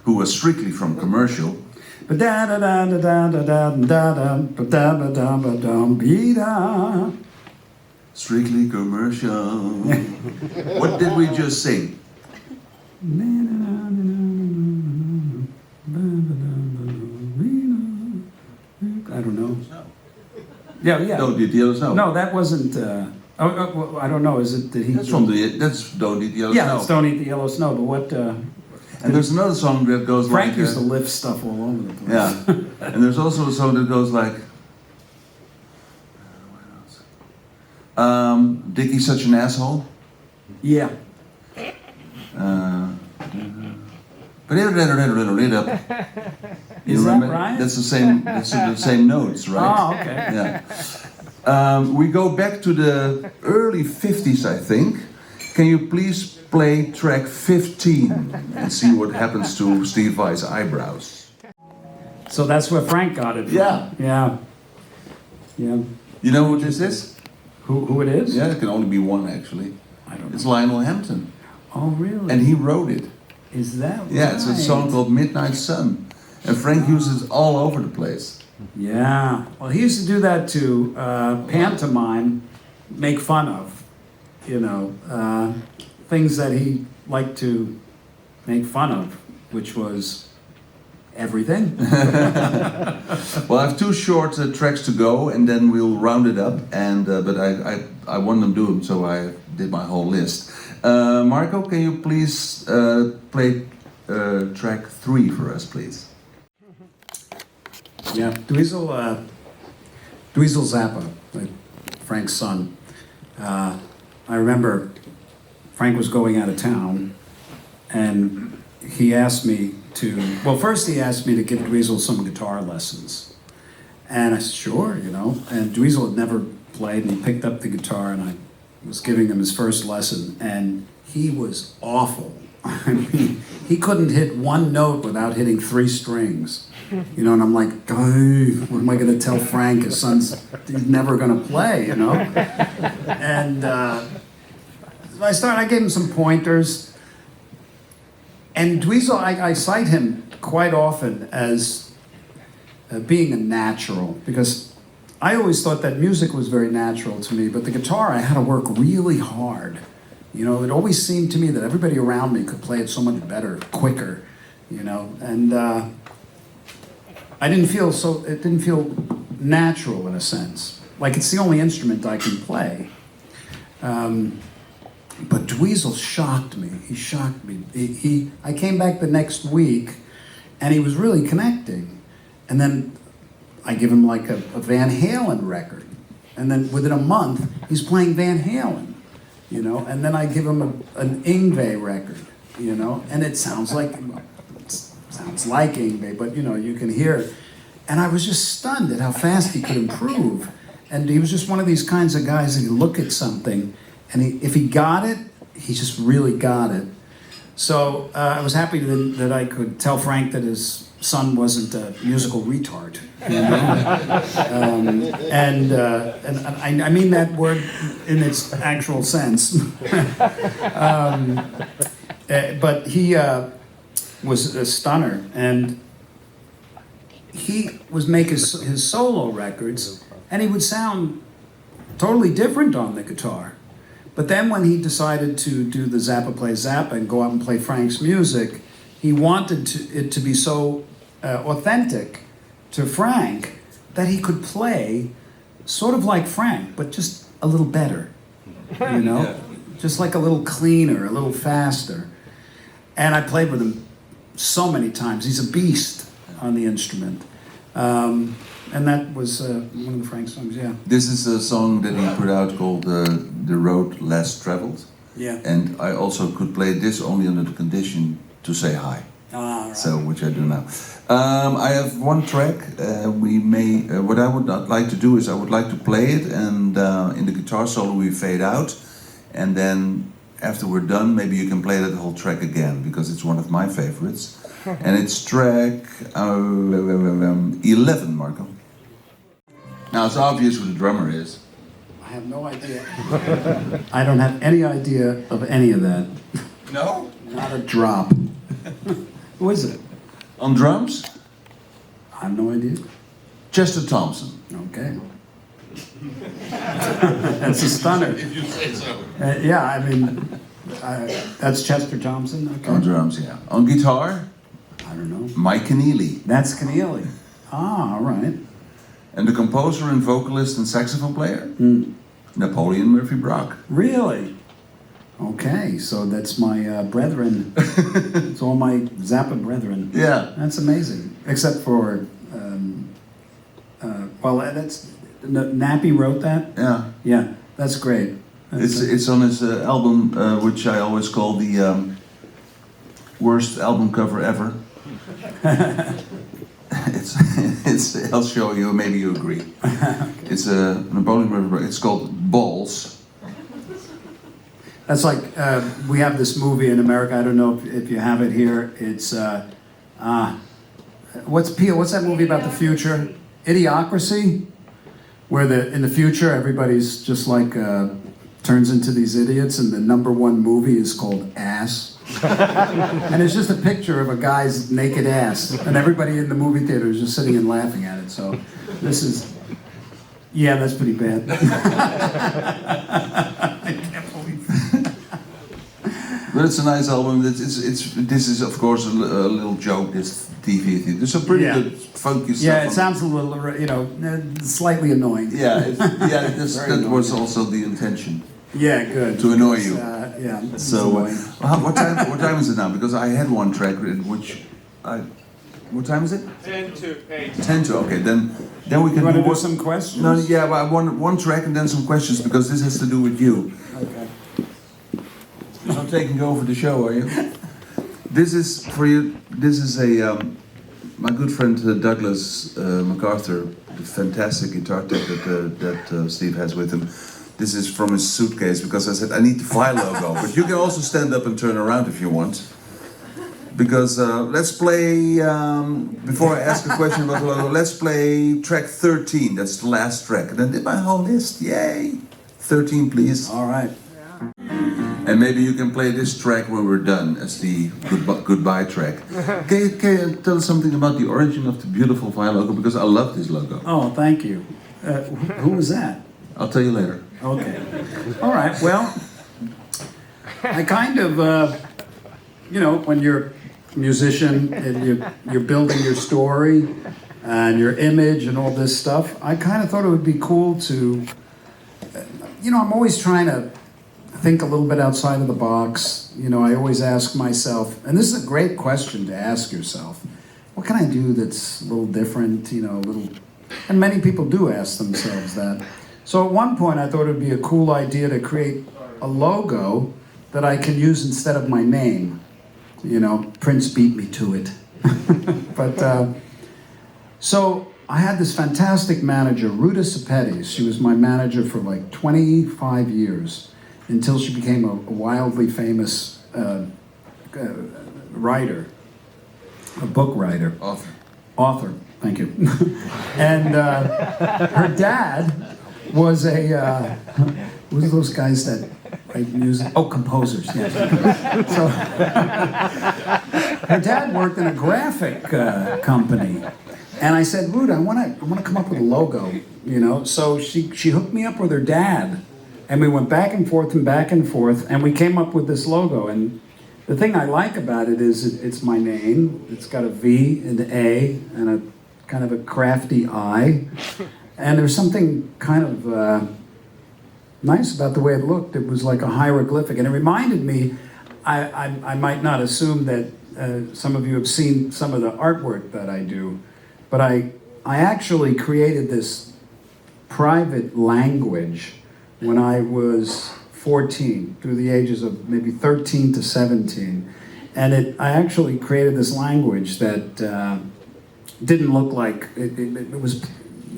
who was strictly from commercial strictly commercial. What did we just sing? I don't know. Yeah. Don't Need the Yellow Snow. No, that wasn't. Well, I don't know. Is it? Did he? That's Don't Need the Yellow Yeah, Snow. it's Don't Eat the Yellow Snow. But what? And there's another song that goes Frank like. used to lift stuff all over the place. Yeah. And there's also a song that goes like. Dickie's Such an Asshole. Yeah. You Is that remember? right? That's the same. That's the same notes, right? Oh, okay. Yeah. We go back to the early 50s, I think. Can you please play track 15 and see what happens to Steve Vai's eyebrows? So that's where Frank got it from. Yeah. Yeah. Yeah. You know who this is? Who it is? Yeah, it can only be one actually. I don't know. It's Lionel Hampton, Oh, really? and he wrote it. Is that Yeah, it's a right? song called Midnight Sun, and Frank uses it all over the place. Yeah. Well, he used to do that to pantomime, make fun of, things that he liked to make fun of, which was everything. Well, I have two short tracks to go, and then we'll round it up. And but I want them to do them, so I did my whole list. Marco, can you please play track 3 for us, please? Yeah, Dweezil Zappa, like Frank's son. I remember Frank was going out of town, and he asked me to. Well, first he asked me to give Dweezil some guitar lessons, and I said sure, And Dweezil had never played, and he picked up the guitar, and I was giving him his first lesson, and he was awful. I mean, he couldn't hit one note without hitting 3 strings. And I'm like, oh, what am I going to tell Frank? His son's he's never going to play, And so I gave him some pointers. And Dweezil, I cite him quite often as being a natural, because I always thought that music was very natural to me, but the guitar I had to work really hard. It always seemed to me that everybody around me could play it so much better, quicker, and it didn't feel natural in a sense. Like it's the only instrument I can play. But Dweezil shocked me. He shocked me. I came back the next week, and he was really connecting. And then I give him like a Van Halen record. And then within a month, he's playing Van Halen, And then I give him an Yngwie record, And it sounds like Yngwie, but you can hear it. And I was just stunned at how fast he could improve. And he was just one of these kinds of guys that you look at something, and if he got it, he just really got it. So I was happy that I could tell Frank that his son wasn't a musical retard. And I mean that word in its actual sense. But he was a stunner, and he was making his solo records, and he would sound totally different on the guitar. But then when he decided to do the Zappa Plays Zappa and go out and play Frank's music, he wanted it to be so authentic to Frank that he could play sort of like Frank, but just a little better, Yeah. Just like a little cleaner, a little faster. And I played with him so many times. He's a beast on the instrument. And that was one of the Frank songs, yeah. This is a song that he put out called The Road Less Traveled. Yeah. And I also could play this only under the condition to say hi. Ah, right. So, which I do now. I have one track. What I would like to do is I would like to play it, and in the guitar solo we fade out, and then after we're done, maybe you can play that whole track again, because it's one of my favorites. And it's track 11, Marco. Now it's obvious who the drummer is. I have no idea. I don't have any idea of any of that. No? Not a drop. Who is it? On drums, I have no idea. Chester Thompson. Okay. That's a stunner. If you say so. Yeah, I mean, that's Chester Thompson. Okay. On drums, yeah. On guitar, I don't know. Mike Keneally. That's Keneally. Ah, all right. And the composer and vocalist and saxophone player, Napoleon Murphy Brock. Really? Okay, so that's my brethren. It's all my Zappa brethren. Yeah. That's amazing. Except for, well, that's Nappy wrote that. Yeah. Yeah, that's great. It's on his album, which I always call the worst album cover ever. it's. I'll show you. Maybe you agree. It's a Napoleon Murphy Brock. It's called Balls. That's like we have this movie in America. I don't know if you have it here. It's what's that movie about the future? Idiocracy, where in the future everybody's just like turns into these idiots, and the #1 movie is called Ass, and it's just a picture of a guy's naked ass, and everybody in the movie theater is just sitting and laughing at it. So this is, yeah, that's pretty bad. But it's a nice album. This is of course a little joke. This TV thing. There's some pretty good funky stuff. Yeah, it sounds a little, slightly annoying. Yeah, that was also the intention. Yeah, good. To annoy you. Yeah. So, what time is it now? Because I had one track which what time is it? 10 to 8. 10 to. Okay, then we can You want to do what- some questions? No, yeah, but I want one track and then some questions because this has to do with you. Okay. You're not taking over the show, are you? This is for you. This is my good friend Douglas MacArthur, the fantastic guitar tech that Steve has with him. This is from his suitcase because I said I need the file logo, but you can also stand up and turn around if you want. Because let's play, before I ask a question about the logo, let's play track 13, that's the last track. And then did my whole list, yay! 13 please. All right. And maybe you can play this track when we're done as the goodbye track. Can you tell us something about the origin of the beautiful file logo? Because I love this logo. Oh, thank you. Who was that? I'll tell you later. Okay. All right. Well, I kind of, when you're a musician and you're building your story and your image and all this stuff, I kind of thought it would be cool to, I'm always trying to think a little bit outside of the box. I always ask myself, and this is a great question to ask yourself, what can I do that's a little different, and many people do ask themselves that. So at one point I thought it would be a cool idea to create a logo that I can use instead of my name. Prince beat me to it. But, so I had this fantastic manager, Ruta Sepetys. She was my manager for like 25 years until she became a wildly famous writer, a book writer. Author, thank you. And her dad was what are those guys that write music? Oh, composers, yes. So her dad worked in a graphic company. And I said, Ruta, I want to come up with a logo, So she hooked me up with her dad. And we went back and forth, and we came up with this logo. And the thing I like about it is it's my name. It's got a V and an A and a kind of a crafty I. And there's something kind of nice about the way it looked. It was like a hieroglyphic. And it reminded me, I might not assume that some of you have seen some of the artwork that I do, but I actually created this private language when I was 14, through the ages of maybe 13 to 17. And I actually created this language that didn't look like, it was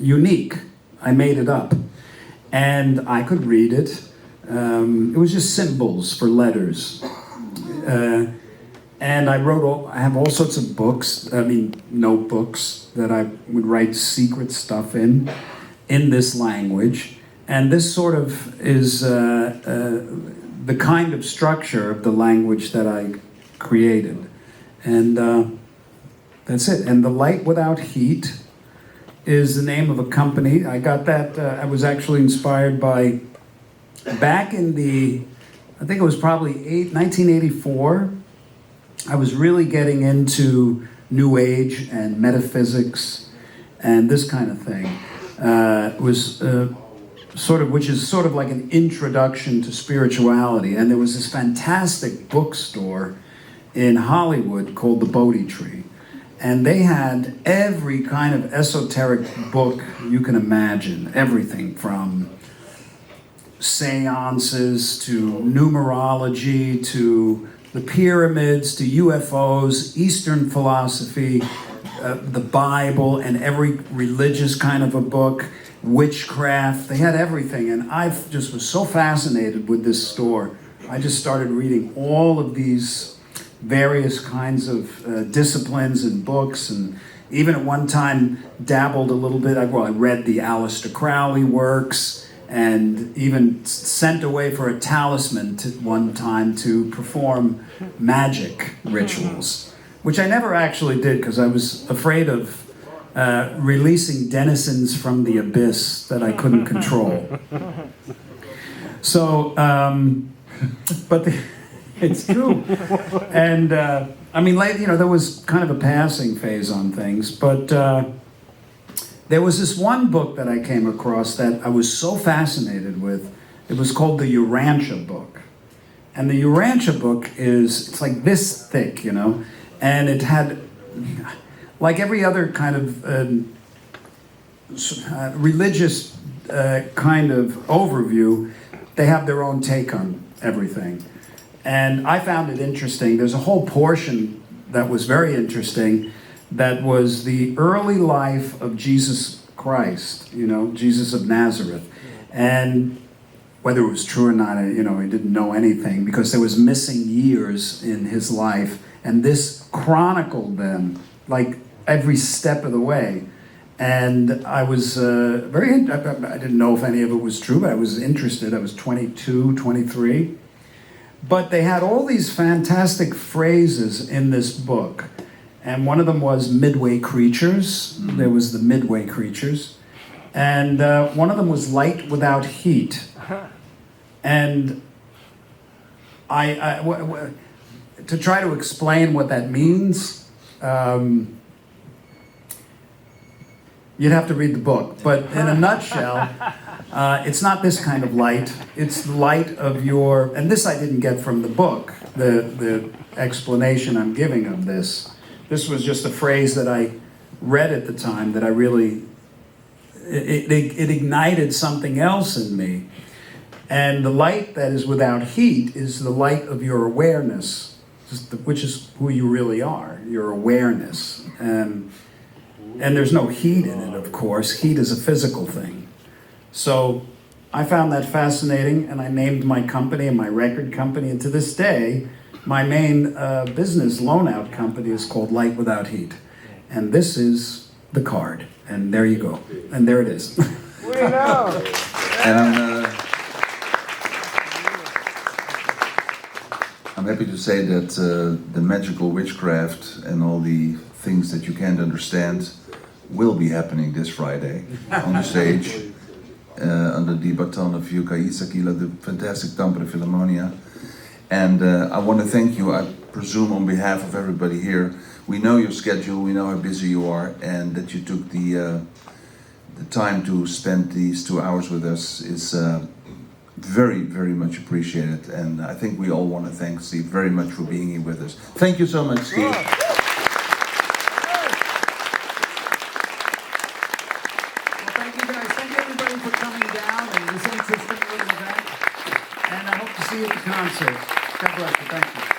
unique. I made it up. And I could read it. It was just symbols for letters. And I have all sorts of books, notebooks that I would write secret stuff in this language. And this sort of is the kind of structure of the language that I created. And that's it. And The Light Without Heat is the name of a company. I got that, I was actually inspired by, back in I think it was probably 1984, I was really getting into New Age and metaphysics and this kind of thing. It was which is sort of like an introduction to spirituality. And there was this fantastic bookstore in Hollywood called the Bodhi Tree. And they had every kind of esoteric book you can imagine. Everything from seances to numerology to the pyramids to UFOs, Eastern philosophy, the Bible, and every religious kind of a book, witchcraft. They had everything. And I just was so fascinated with this store. I just started reading all of these various kinds of disciplines and books, and even at one time dabbled a little bit. I read the Aleister Crowley works, and even sent away for a talisman one time to perform magic rituals, which I never actually did because I was afraid of releasing denizens from the abyss that I couldn't control. So, it's true. And I mean, there was kind of a passing phase on things, but there was this one book that I came across that I was so fascinated with. It was called the Urantia book. And the Urantia book it's like this thick, and it had, like every other kind of religious kind of overview, they have their own take on everything. And I found it interesting. There's a whole portion that was very interesting that was the early life of Jesus Christ, Jesus of Nazareth. And whether it was true or not, I didn't know anything because there was missing years in his life. And this chronicled them, like every step of the way. And I was I didn't know if any of it was true, but I was interested. I was 22, 23. But they had all these fantastic phrases in this book. And one of them was midway creatures. There was the midway creatures. And one of them was light without heat. And to try to explain what that means, you'd have to read the book. But in a nutshell, it's not this kind of light. It's the light of your, and this I didn't get from the book, the explanation I'm giving of this. This was just a phrase that I read at the time that I really, it ignited something else in me. And the light that is without heat is the light of your awareness, which is who you really are, your awareness. And there's no heat in it, of course. Heat is a physical thing. So I found that fascinating, and I named my company and my record company. And to this day, my main business loan-out company is called Light Without Heat. And this is the card. And there you go. And there it is. We know. And I'm happy to say that the magical witchcraft and all the things that you can't understand will be happening this Friday on the stage under the baton of Jukka Isakila, the fantastic Tampere Philharmonia. And I want to thank you, I presume on behalf of everybody here. We know your schedule, we know how busy you are, and that you took the time to spend these 2 hours with us is very, very much appreciated. And I think we all want to thank Steve very much for being here with us. Thank you so much, Steve. Interesting little event, and I hope to see you at the concert. God bless you. Thank you.